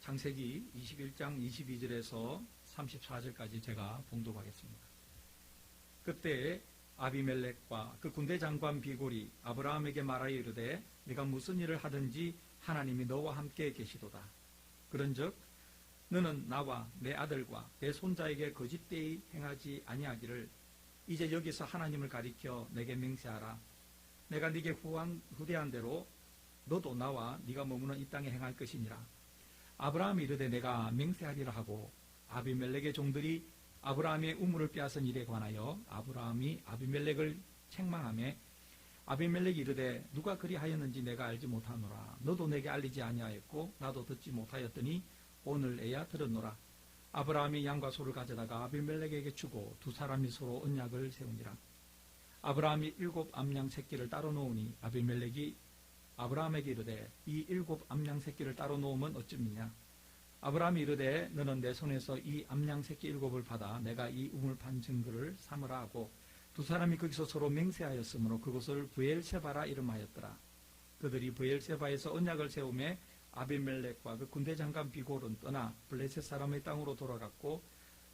창세기 21장 22절에서 34절까지 제가 봉독하겠습니다. 그때 아비멜렉과 그 군대 장관 비골이 아브라함에게 말하여 이르되 네가 무슨 일을 하든지 하나님이 너와 함께 계시도다. 그런즉 너는 나와 내 아들과 내 손자에게 거짓되이 행하지 아니하기를 이제 여기서 하나님을 가리켜 내게 맹세하라. 내가 네게 후대한 대로 너도 나와 네가 머무는 이 땅에 행할 것이니라. 아브라함이 이르되 내가 맹세하리라 하고 아비멜렉의 종들이 아브라함의 우물을 빼앗은 일에 관하여 아브라함이 아비멜렉을 책망하며 아비멜렉이 이르되 누가 그리하였는지 내가 알지 못하노라. 너도 내게 알리지 아니하였고 나도 듣지 못하였더니 오늘에야 들었노라. 아브라함이 양과 소를 가져다가 아비멜렉에게 주고 두 사람이 서로 언약을 세우니라. 아브라함이 7 암양 새끼를 따로 놓으니 아비멜렉이 아브라함에게 이르되 이 7 암양 새끼를 따로 놓으면 어찌미냐. 아브라함이 이르되 너는 내 손에서 이 암양 새끼 7을 받아 내가 이 우물 판 증거를 삼으라 하고 두 사람이 거기서 서로 맹세하였으므로 그곳을 브엘세바라 이름하였더라. 그들이 브엘세바에서 언약을 세우며 아비멜렉과 그 군대 장관 비골은 떠나 블레셋 사람의 땅으로 돌아갔고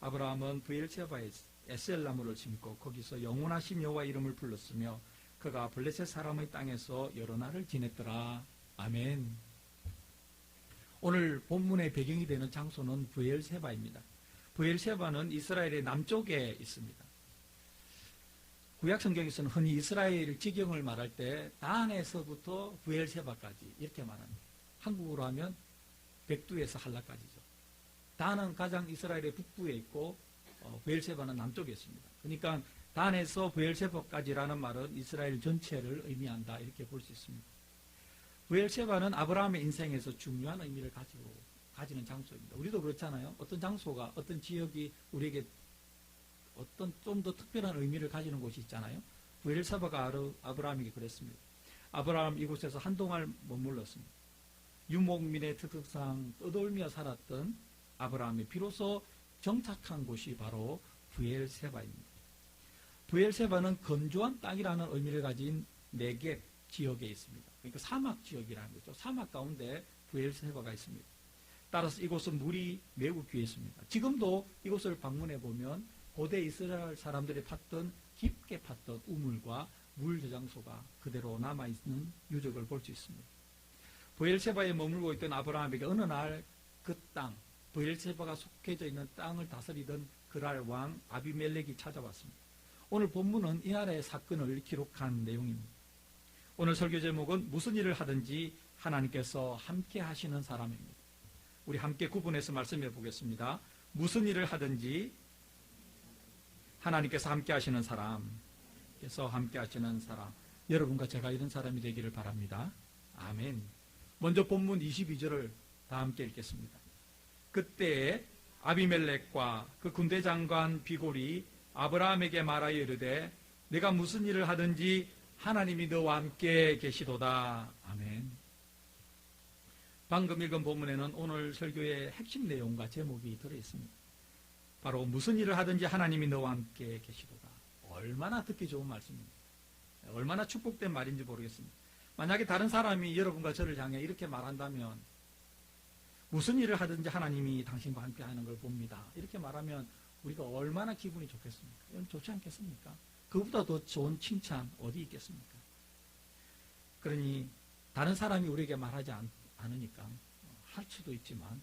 아브라함은 브엘세바에 에셀나무를 심고 거기서 영원하신 여호와 이름을 불렀으며 그가 블레셋 사람의 땅에서 여러 날을 지냈더라. 아멘. 오늘 본문의 배경이 되는 장소는 브엘세바입니다. 브엘세바는 이스라엘의 남쪽에 있습니다. 구약 성경에서는 흔히 이스라엘 지경을 말할 때 단에서부터 브엘세바까지 이렇게 말합니다. 한국으로 하면 백두에서 한라까지죠. 단은 가장 이스라엘의 북부에 있고 브엘세바는 남쪽에 있습니다. 그러니까 단에서 브엘세바까지라는 말은 이스라엘 전체를 의미한다 이렇게 볼 수 있습니다. 브엘세바는 아브라함의 인생에서 중요한 의미를 가지는 장소입니다. 우리도 그렇잖아요. 어떤 장소가 어떤 지역이 우리에게 어떤 좀 더 특별한 의미를 가지는 곳이 있잖아요. 브엘세바가 아브라함에게 그랬습니다. 아브라함 이곳에서 한동안 머물렀습니다. 유목민의 특성상 떠돌며 살았던 아브라함이 비로소 정착한 곳이 바로 브엘세바입니다. 브엘세바는 건조한 땅이라는 의미를 가진 네겝 지역에 있습니다. 그러니까 사막 지역이라는 거죠. 사막 가운데 브엘세바가 있습니다. 따라서 이곳은 물이 매우 귀했습니다. 지금도 이곳을 방문해 보면 고대 이스라엘 사람들이 깊게 팠던 우물과 물 저장소가 그대로 남아있는 유적을 볼 수 있습니다. 브엘세바에 머물고 있던 아브라함에게 어느 날 그 땅, 브엘세바가 속해져 있는 땅을 다스리던 그랄 왕 아비멜렉이 찾아왔습니다. 오늘 본문은 이 나라의 사건을 기록한 내용입니다. 오늘 설교 제목은 무슨 일을 하든지 하나님께서 함께 하시는 사람입니다. 우리 함께 구분해서 말씀해 보겠습니다. 무슨 일을 하든지 하나님께서 함께 하시는 사람, 함께 하시는 사람. 여러분과 제가 이런 사람이 되기를 바랍니다. 아멘. 먼저 본문 22절을 다 함께 읽겠습니다. 그때 아비멜렉과 그 군대 장관 비골이 아브라함에게 말하여 이르되 네가 무슨 일을 하든지 하나님이 너와 함께 계시도다. 아멘. 방금 읽은 본문에는 오늘 설교의 핵심 내용과 제목이 들어있습니다. 바로 무슨 일을 하든지 하나님이 너와 함께 계시도다. 얼마나 듣기 좋은 말씀입니다. 얼마나 축복된 말인지 모르겠습니다. 만약에 다른 사람이 여러분과 저를 향해 이렇게 말한다면 무슨 일을 하든지 하나님이 당신과 함께 하는 걸 봅니다. 이렇게 말하면 우리가 얼마나 기분이 좋겠습니까? 이건 좋지 않겠습니까? 그보다 더 좋은 칭찬 어디 있겠습니까? 그러니 다른 사람이 우리에게 말하지 않으니까 할 수도 있지만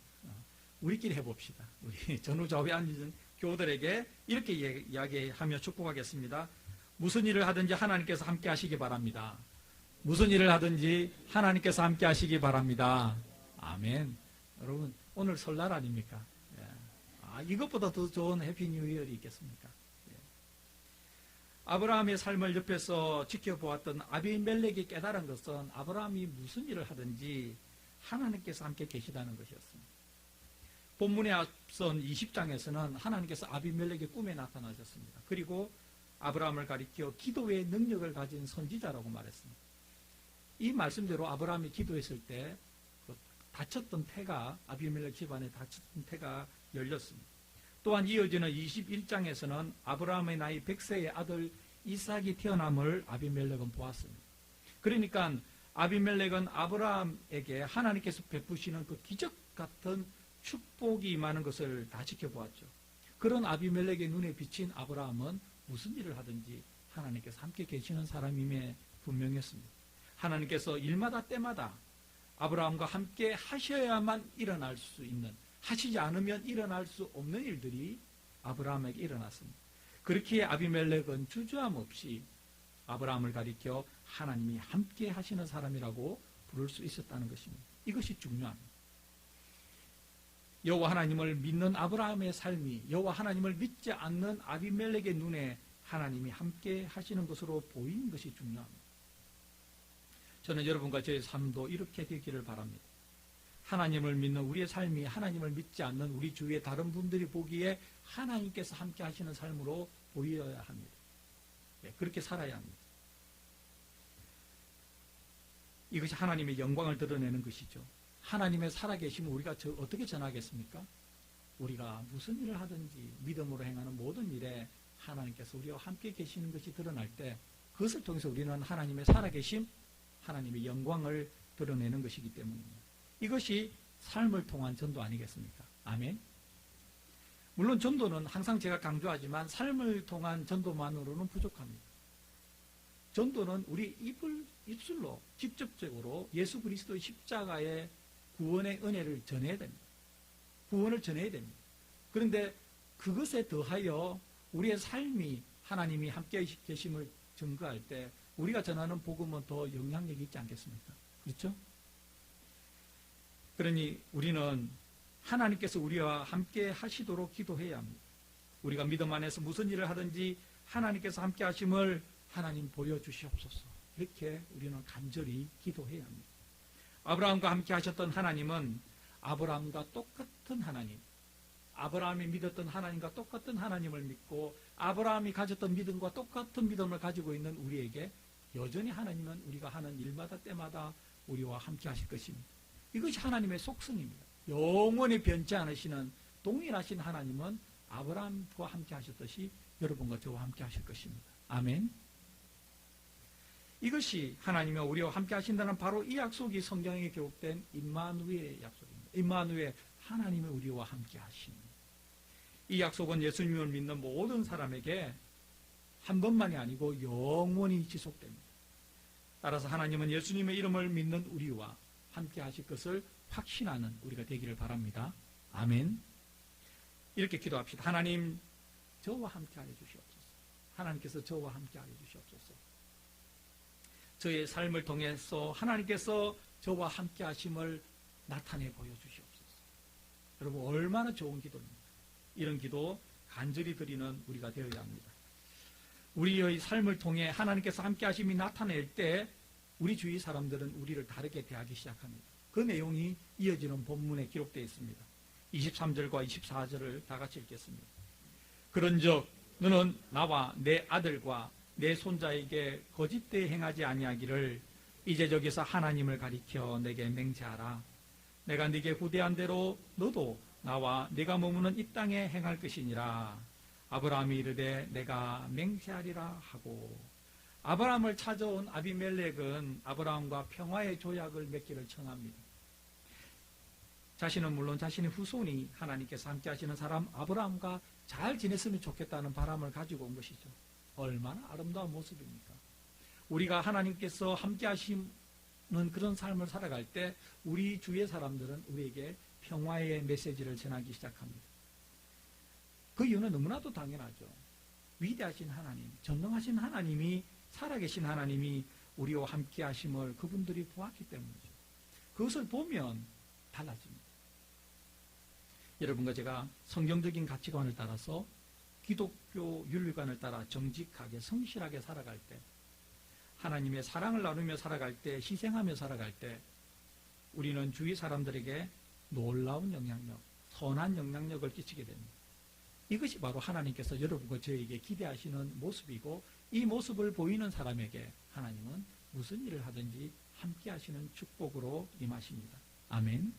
우리끼리 해봅시다. 우리 전후좌우에 앉은 교우들에게 이렇게 이야기하며 축복하겠습니다. 무슨 일을 하든지 하나님께서 함께 하시기 바랍니다. 무슨 일을 하든지 하나님께서 함께 하시기 바랍니다. 아멘. 여러분 오늘 설날 아닙니까? 이것보다 더 좋은 해피 뉴 이어이 있겠습니까? 아브라함의 삶을 옆에서 지켜보았던 아비멜렉이 깨달은 것은 아브라함이 무슨 일을 하든지 하나님께서 함께 계시다는 것이었습니다. 본문에 앞선 20장에서는 하나님께서 아비멜렉의 꿈에 나타나셨습니다. 그리고 아브라함을 가리켜 기도의 능력을 가진 선지자라고 말했습니다. 이 말씀대로 아브라함이 기도했을 때 닫혔던 태가 아비멜렉 집안에 닫혔던 태가 열렸습니다. 또한 이어지는 21장에서는 아브라함의 나이 100세의 아들 이삭이 태어남을 아비멜렉은 보았습니다. 그러니까 아비멜렉은 아브라함에게 하나님께서 베푸시는 그 기적 같은 축복이 임하는 것을 다 지켜보았죠. 그런 아비멜렉의 눈에 비친 아브라함은 무슨 일을 하든지 하나님께서 함께 계시는 사람임에 분명했습니다. 하나님께서 일마다 때마다 아브라함과 함께 하셔야만 일어날 수 있는, 하시지 않으면 일어날 수 없는 일들이 아브라함에게 일어났습니다. 그렇기에 아비멜렉은 주저함 없이 아브라함을 가리켜 하나님이 함께 하시는 사람이라고 부를 수 있었다는 것입니다. 이것이 중요합니다. 여호와 하나님을 믿는 아브라함의 삶이 여호와 하나님을 믿지 않는 아비멜렉의 눈에 하나님이 함께 하시는 것으로 보이는 것이 중요합니다. 저는 여러분과 저의 삶도 이렇게 되기를 바랍니다. 하나님을 믿는 우리의 삶이 하나님을 믿지 않는 우리 주위의 다른 분들이 보기에 하나님께서 함께 하시는 삶으로 보여야 합니다. 네, 그렇게 살아야 합니다. 이것이 하나님의 영광을 드러내는 것이죠. 하나님의 살아계심을 우리가 어떻게 전하겠습니까? 우리가 무슨 일을 하든지 믿음으로 행하는 모든 일에 하나님께서 우리와 함께 계시는 것이 드러날 때 그것을 통해서 우리는 하나님의 살아계심, 하나님의 영광을 드러내는 것이기 때문입니다. 이것이 삶을 통한 전도 아니겠습니까? 아멘. 물론 전도는 항상 제가 강조하지만 삶을 통한 전도만으로는 부족합니다. 전도는 우리 입술로 직접적으로 예수 그리스도의 십자가의 구원의 은혜를 전해야 됩니다. 구원을 전해야 됩니다. 그런데 그것에 더하여 우리의 삶이 하나님이 함께 계심을 증거할 때 우리가 전하는 복음은 더 영향력이 있지 않겠습니까? 그렇죠? 그러니 우리는 하나님께서 우리와 함께 하시도록 기도해야 합니다. 우리가 믿음 안에서 무슨 일을 하든지 하나님께서 함께 하심을 하나님 보여주시옵소서. 이렇게 우리는 간절히 기도해야 합니다. 아브라함과 함께 하셨던 하나님은 아브라함과 똑같은 하나님, 아브라함이 믿었던 하나님과 똑같은 하나님을 믿고 아브라함이 가졌던 믿음과 똑같은 믿음을 가지고 있는 우리에게 여전히 하나님은 우리가 하는 일마다 때마다 우리와 함께 하실 것입니다. 이것이 하나님의 속성입니다. 영원히 변치 않으시는 동일하신 하나님은 아브라함과 함께 하셨듯이 여러분과 저와 함께 하실 것입니다. 아멘. 이것이 하나님이 우리와 함께 하신다는 바로 이 약속이 성경에 기록된 임마누엘의 약속입니다. 임마누엘, 하나님이 우리와 함께 하시는. 이 약속은 예수님을 믿는 모든 사람에게 한 번만이 아니고 영원히 지속됩니다. 따라서 하나님은 예수님의 이름을 믿는 우리와 함께 하실 것을 확신하는 우리가 되기를 바랍니다. 아멘. 이렇게 기도합시다. 하나님, 저와 함께 하여 주시옵소서. 하나님께서 저와 함께 하여 주시옵소서. 저의 삶을 통해서 하나님께서 저와 함께 하심을 나타내 보여주시옵소서. 여러분, 얼마나 좋은 기도입니까? 이런 기도 간절히 드리는 우리가 되어야 합니다. 우리의 삶을 통해 하나님께서 함께 하심이 나타낼 때 우리 주위 사람들은 우리를 다르게 대하기 시작합니다. 그 내용이 이어지는 본문에 기록되어 있습니다. 23절과 24절을 다 같이 읽겠습니다. 그런즉 너는 나와 내 아들과 내 손자에게 거짓되이 행하지 아니하기를 이제 저기서 하나님을 가리켜 내게 맹세하라. 내가 네게 후대한 대로 너도 나와 네가 머무는 이 땅에 행할 것이니라. 아브라함이 이르되 내가 맹세하리라 하고, 아브라함을 찾아온 아비멜렉은 아브라함과 평화의 조약을 맺기를 청합니다. 자신은 물론 자신의 후손이 하나님께서 함께 하시는 사람 아브라함과 잘 지냈으면 좋겠다는 바람을 가지고 온 것이죠. 얼마나 아름다운 모습입니까? 우리가 하나님께서 함께 하시는 그런 삶을 살아갈 때 우리 주위의 사람들은 우리에게 평화의 메시지를 전하기 시작합니다. 그 이유는 너무나도 당연하죠. 위대하신 하나님, 전능하신 하나님이, 살아계신 하나님이 우리와 함께 하심을 그분들이 보았기 때문이죠. 그것을 보면 달라집니다. 여러분과 제가 성경적인 가치관을 따라서 기독교 윤리관을 따라 정직하게 성실하게 살아갈 때, 하나님의 사랑을 나누며 살아갈 때, 희생하며 살아갈 때 우리는 주위 사람들에게 놀라운 영향력, 선한 영향력을 끼치게 됩니다. 이것이 바로 하나님께서 여러분과 저에게 기대하시는 모습이고, 이 모습을 보이는 사람에게 하나님은 무슨 일을 하든지 함께 하시는 축복으로 임하십니다. 아멘.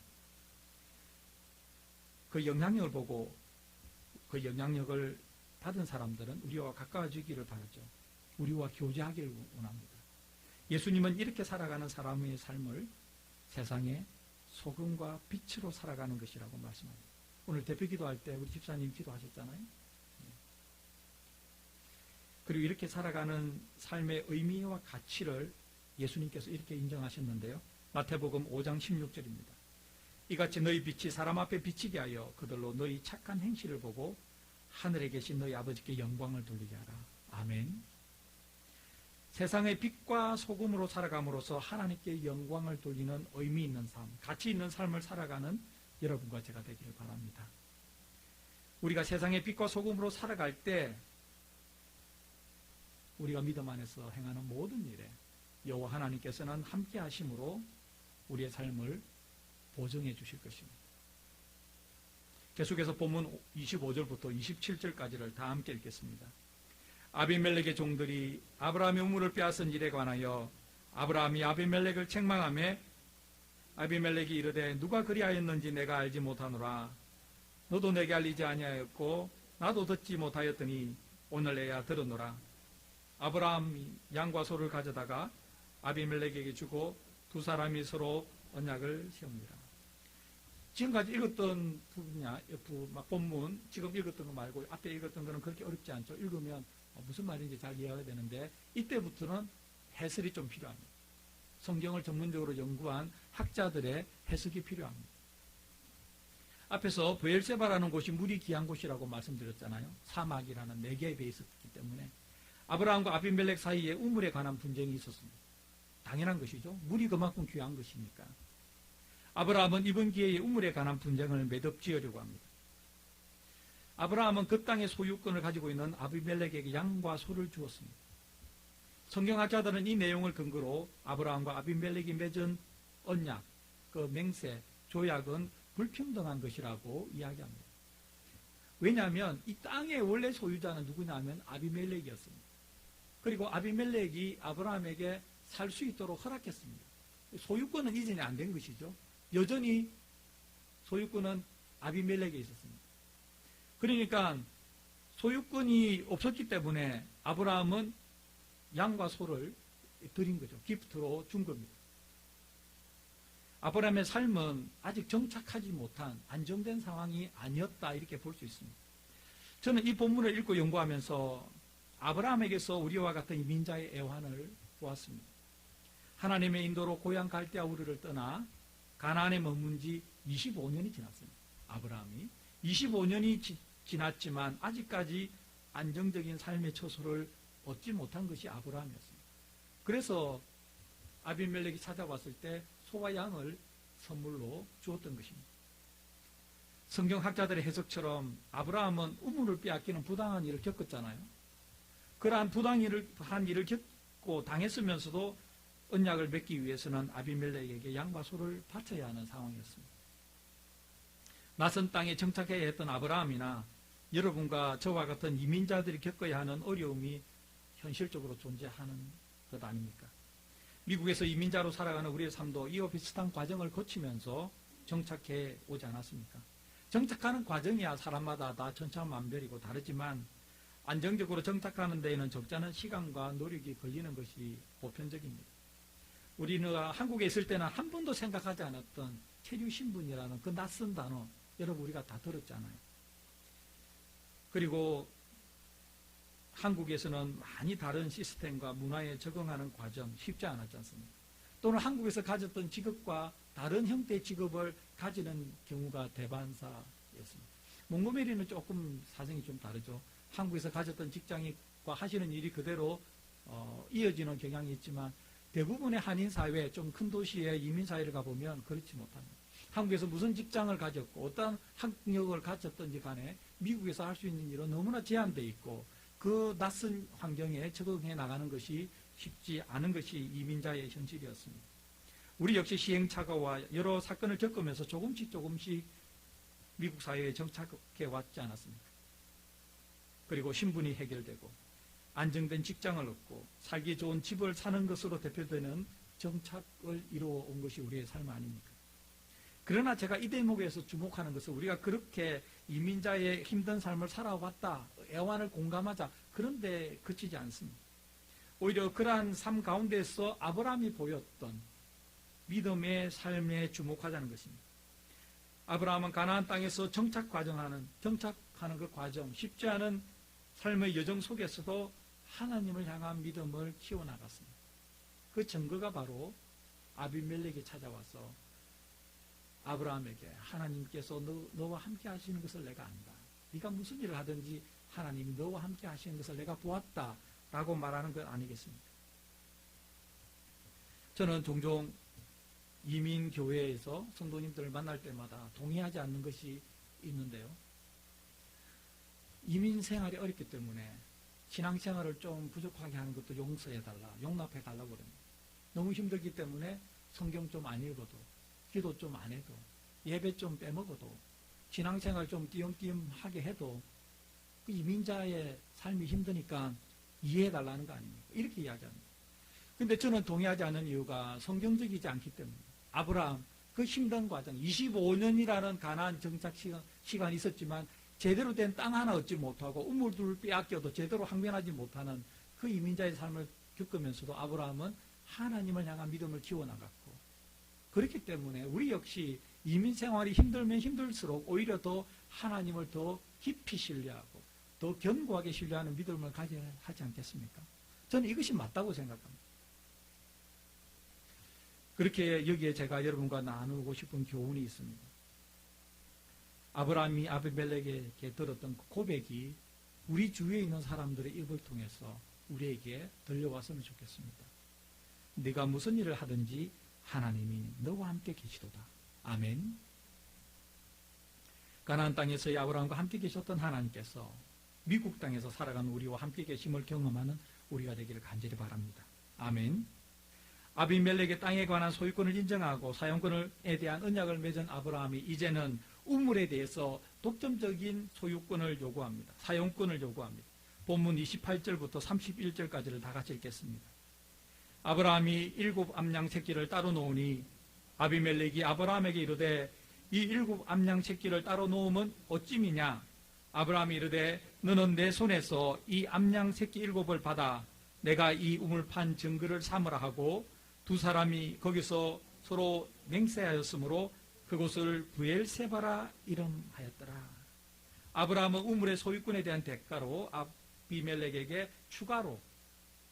그 영향력을 보고 그 영향력을 받은 사람들은 우리와 가까워지기를 바라죠. 우리와 교제하기를 원합니다. 예수님은 이렇게 살아가는 사람의 삶을 세상에 소금과 빛으로 살아가는 것이라고 말씀합니다. 오늘 대표 기도할 때 우리 집사님 기도하셨잖아요. 그리고 이렇게 살아가는 삶의 의미와 가치를 예수님께서 이렇게 인정하셨는데요. 마태복음 5장 16절입니다. 이같이 너희 빛이 사람 앞에 비치게 하여 그들로 너희 착한 행실을 보고 하늘에 계신 너희 아버지께 영광을 돌리게 하라. 아멘. 세상의 빛과 소금으로 살아감으로써 하나님께 영광을 돌리는 의미 있는 삶, 가치 있는 삶을 살아가는 여러분과 제가 되기를 바랍니다. 우리가 세상의 빛과 소금으로 살아갈 때 우리가 믿음 안에서 행하는 모든 일에 여호와 하나님께서는 함께 하심으로 우리의 삶을 보증해 주실 것입니다. 계속해서 본문 25절부터 27절까지를 다 함께 읽겠습니다. 아비멜렉의 종들이 아브라함의 우물을 빼앗은 일에 관하여 아브라함이 아비멜렉을 책망하며 아비멜렉이 이르되 누가 그리하였는지 내가 알지 못하노라. 너도 내게 알리지 아니하였고 나도 듣지 못하였더니 오늘에야 들었노라. 아브라함이 양과 소를 가져다가 아비멜렉에게 주고 두 사람이 서로 언약을 세웁니다. 지금까지 읽었던 본문, 지금 읽었던 거 말고 앞에 읽었던 거는 그렇게 어렵지 않죠. 읽으면 무슨 말인지 잘 이해가 되는데 이때부터는 해설이 좀 필요합니다. 성경을 전문적으로 연구한 학자들의 해석이 필요합니다. 앞에서 브엘세바라는 곳이 물이 귀한 곳이라고 말씀드렸잖아요. 사막이라는 네겝에 있었기 때문에 아브라함과 아비멜렉 사이에 우물에 관한 분쟁이 있었습니다. 당연한 것이죠. 물이 그만큼 귀한 것이니까. 아브라함은 이번 기회에 우물에 관한 분쟁을 매듭지으려고 합니다. 아브라함은 그 땅의 소유권을 가지고 있는 아비멜렉에게 양과 소를 주었습니다. 성경학자들은 이 내용을 근거로 아브라함과 아비멜렉이 맺은 언약, 그 맹세, 조약은 불평등한 것이라고 이야기합니다. 왜냐하면 이 땅의 원래 소유자는 누구냐면 아비멜렉이었습니다. 그리고 아비멜렉이 아브라함에게 살 수 있도록 허락했습니다. 소유권은 이전이 안 된 것이죠. 여전히 소유권은 아비멜렉에 있었습니다. 그러니까 소유권이 없었기 때문에 아브라함은 양과 소를 드린 거죠. 기프트로 준 겁니다. 아브라함의 삶은 아직 정착하지 못한 안정된 상황이 아니었다 이렇게 볼 수 있습니다. 저는 이 본문을 읽고 연구하면서 아브라함에게서 우리와 같은 이민자의 애환을 보았습니다. 하나님의 인도로 고향 갈대아 우르를 떠나 가나안에 머문 지 25년이 지났습니다. 아브라함이 25년이 지났지만 아직까지 안정적인 삶의 처소를 얻지 못한 것이 아브라함이었습니다. 그래서 아비멜렉이 찾아왔을 때 소와 양을 선물로 주었던 것입니다. 성경학자들의 해석처럼 아브라함은 우물을 빼앗기는 부당한 일을 겪었잖아요. 그러한 부당한 일을 겪고 당했으면서도 언약을 맺기 위해서는 아비멜렉에게 양과 소를 바쳐야 하는 상황이었습니다. 낯선 땅에 정착해야 했던 아브라함이나 여러분과 저와 같은 이민자들이 겪어야 하는 어려움이 현실적으로 존재하는 것 아닙니까? 미국에서 이민자로 살아가는 우리의 삶도 이와 비슷한 과정을 거치면서 정착해 오지 않았습니까? 정착하는 과정이야 사람마다 다 천차만별이고 다르지만 안정적으로 정착하는 데에는 적지 않은 시간과 노력이 걸리는 것이 보편적입니다. 우리는 한국에 있을 때는 한 번도 생각하지 않았던 체류 신분이라는 그 낯선 단어 여러분 우리가 다 들었잖아요. 그리고 한국에서는 많이 다른 시스템과 문화에 적응하는 과정 쉽지 않았지 않습니까? 또는 한국에서 가졌던 직업과 다른 형태의 직업을 가지는 경우가 대반사였습니다. 몽고메리는 조금 사정이 좀 다르죠. 한국에서 가졌던 직장과 하시는 일이 그대로 이어지는 경향이 있지만 대부분의 한인 사회, 좀 큰 도시의 이민 사회를 가보면 그렇지 못합니다. 한국에서 무슨 직장을 가졌고 어떤 학력을 가졌든지 간에 미국에서 할 수 있는 일은 너무나 제한되어 있고 그 낯선 환경에 적응해 나가는 것이 쉽지 않은 것이 이민자의 현실이었습니다. 우리 역시 시행착오와 여러 사건을 겪으면서 조금씩 미국 사회에 정착해 왔지 않았습니까? 그리고 신분이 해결되고 안정된 직장을 얻고 살기 좋은 집을 사는 것으로 대표되는 정착을 이루어 온 것이 우리의 삶 아닙니까? 그러나 제가 이 대목에서 주목하는 것은 우리가 그렇게 이민자의 힘든 삶을 살아왔다, 애환을 공감하자, 그런데 그치지 않습니다. 오히려 그러한 삶 가운데서 아브라함이 보였던 믿음의 삶에 주목하자는 것입니다. 아브라함은 가나안 땅에서 정착하는 그 과정, 쉽지 않은 삶의 여정 속에서도 하나님을 향한 믿음을 키워나갔습니다. 그 증거가 바로 아비멜렉이 찾아와서 아브라함에게 하나님께서 너와 함께 하시는 것을 내가 안다. 네가 무슨 일을 하든지 하나님이 너와 함께 하시는 것을 내가 보았다 라고 말하는 것 아니겠습니까? 저는 종종 이민교회에서 성도님들을 만날 때마다 동의하지 않는 것이 있는데요. 이민 생활이 어렵기 때문에 신앙생활을 좀 부족하게 하는 것도 용서해달라, 용납해달라고 그럽니다. 너무 힘들기 때문에 성경 좀 안 읽어도, 기도 좀 안 해도, 예배 좀 빼먹어도, 신앙생활 좀 띄엄띄엄하게 해도 그 이민자의 삶이 힘드니까 이해해달라는 거 아닙니까? 이렇게 이야기합니다. 근데 저는 동의하지 않는 이유가 성경적이지 않기 때문입니다. 아브라함, 그 힘든 과정, 25년이라는 가나안 정착 시간이 있었지만 제대로 된 땅 하나 얻지 못하고 우물들을 빼앗겨도 제대로 항변하지 못하는 그 이민자의 삶을 겪으면서도 아브라함은 하나님을 향한 믿음을 키워나갔고, 그렇기 때문에 우리 역시 이민 생활이 힘들면 힘들수록 오히려 더 하나님을 더 깊이 신뢰하고 더 견고하게 신뢰하는 믿음을 가져야 하지 않겠습니까? 저는 이것이 맞다고 생각합니다. 그렇게 여기에 제가 여러분과 나누고 싶은 교훈이 있습니다. 아브라함이 아비멜렉에게 들었던 그 고백이 우리 주위에 있는 사람들의 입을 통해서 우리에게 들려왔으면 좋겠습니다. 네가 무슨 일을 하든지 하나님이 너와 함께 계시도다. 아멘. 가나안 땅에서의 아브라함과 함께 계셨던 하나님께서 미국 땅에서 살아가는 우리와 함께 계심을 경험하는 우리가 되기를 간절히 바랍니다. 아멘. 아비멜렉의 땅에 관한 소유권을 인정하고 사용권에 대한 언약을 맺은 아브라함이 이제는 우물에 대해서 독점적인 소유권을 요구합니다. 사용권을 요구합니다. 본문 28절부터 31절까지를 다 같이 읽겠습니다. 아브라함이 7 암양 새끼를 따로 놓으니 아비멜렉이 아브라함에게 이르되 이 7 암양 새끼를 따로 놓으면 어찌미냐? 아브라함이 이르되 너는 내 손에서 이 암양 새끼 7을 받아 내가 이 우물판 증거를 삼으라 하고 두 사람이 거기서 서로 맹세하였으므로 그곳을 브엘세바라 이름하였더라. 아브라함은 우물의 소유권에 대한 대가로 아비멜렉에게 추가로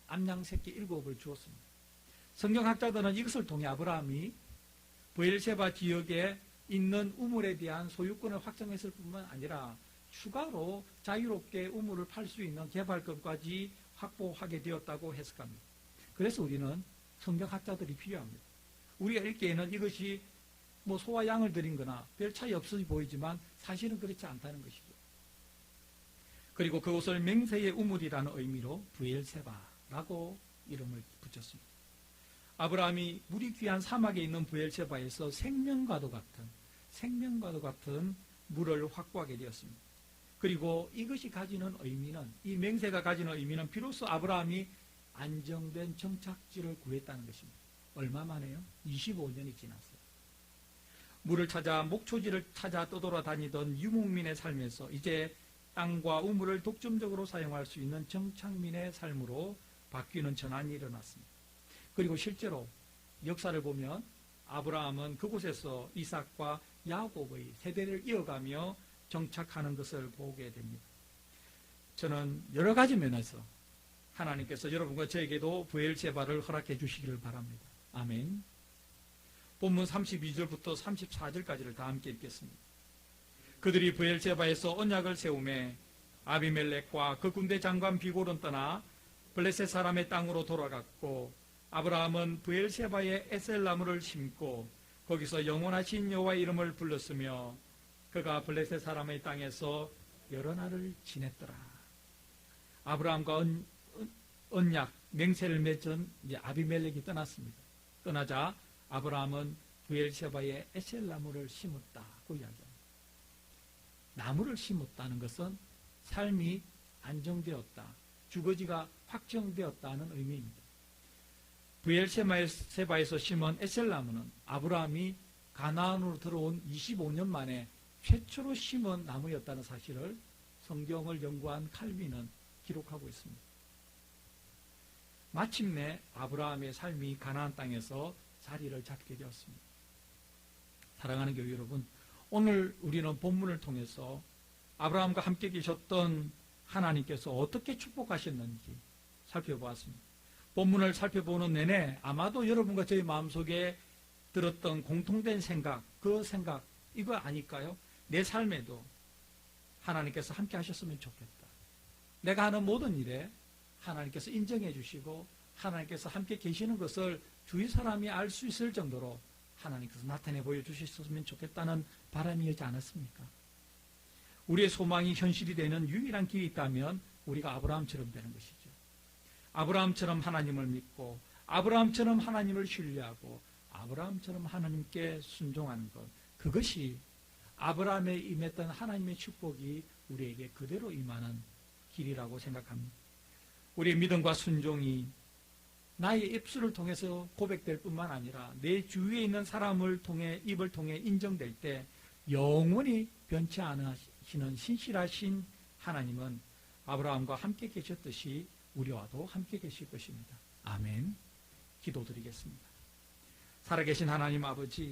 암양 새끼 7을 주었습니다. 성경학자들은 이것을 통해 아브라함이 브엘세바 지역에 있는 우물에 대한 소유권을 확정했을 뿐만 아니라 추가로 자유롭게 우물을 팔 수 있는 개발권까지 확보하게 되었다고 해석합니다. 그래서 우리는 성경학자들이 필요합니다. 우리가 읽기에는 이것이 소와 양을 드린 거나 별 차이 없어 보이지만 사실은 그렇지 않다는 것이죠. 그리고 그곳을 맹세의 우물이라는 의미로 브엘세바라고 이름을 붙였습니다. 아브라함이 물이 귀한 사막에 있는 브엘세바에서 생명과도 같은 물을 확보하게 되었습니다. 그리고 이것이 가지는 의미는, 이 맹세가 가지는 의미는 비로소 아브라함이 안정된 정착지를 구했다는 것입니다. 얼마 만에요? 25년이 지났어요. 물을 찾아 목초지를 찾아 떠돌아다니던 유목민의 삶에서 이제 땅과 우물을 독점적으로 사용할 수 있는 정착민의 삶으로 바뀌는 전환이 일어났습니다. 그리고 실제로 역사를 보면 아브라함은 그곳에서 이삭과 야곱의 세대를 이어가며 정착하는 것을 보게 됩니다. 저는 여러 가지 면에서 하나님께서 여러분과 저에게도 브엘세바를 허락해 주시기를 바랍니다. 아멘. 본문 32절부터 34절까지를 다 함께 읽겠습니다. 그들이 브엘세바에서 언약을 세우매 아비멜렉과 그 군대 장관 비골은 떠나 블레셋 사람의 땅으로 돌아갔고 아브라함은 브엘세바에 에셀나무를 심고 거기서 영원하신 여호와의 이름을 불렀으며 그가 블레셋 사람의 땅에서 여러 날을 지냈더라. 아브라함과 언약, 맹세를 맺은 아비멜렉이 떠났습니다. 떠나자 아브라함은 브엘세바에 에셀나무를 심었다고 이야기합니다. 나무를 심었다는 것은 삶이 안정되었다, 주거지가 확정되었다는 의미입니다. 브엘세바에서 심은 에셀나무는 아브라함이 가나안으로 들어온 25년 만에 최초로 심은 나무였다는 사실을 성경을 연구한 칼빈은 기록하고 있습니다. 마침내 아브라함의 삶이 가나안 땅에서 자리를 잡게 되었습니다. 사랑하는 교회 여러분, 오늘 우리는 본문을 통해서 아브라함과 함께 계셨던 하나님께서 어떻게 축복하셨는지 살펴보았습니다. 본문을 살펴보는 내내 아마도 여러분과 저희 마음속에 들었던 공통된 생각, 그 생각 이거 아닐까요? 내 삶에도 하나님께서 함께 하셨으면 좋겠다. 내가 하는 모든 일에 하나님께서 인정해 주시고 하나님께서 함께 계시는 것을 주위 사람이 알 수 있을 정도로 하나님께서 나타내 보여주셨으면 좋겠다는 바람이었지 않았습니까? 우리의 소망이 현실이 되는 유일한 길이 있다면 우리가 아브라함처럼 되는 것이죠. 아브라함처럼 하나님을 믿고 아브라함처럼 하나님을 신뢰하고 아브라함처럼 하나님께 순종하는 것, 그것이 아브라함에 임했던 하나님의 축복이 우리에게 그대로 임하는 길이라고 생각합니다. 우리의 믿음과 순종이 나의 입술을 통해서 고백될 뿐만 아니라 내 주위에 있는 사람을 통해, 입을 통해 인정될 때 영원히 변치 않으시는 신실하신 하나님은 아브라함과 함께 계셨듯이 우리와도 함께 계실 것입니다. 아멘. 기도드리겠습니다. 살아계신 하나님 아버지,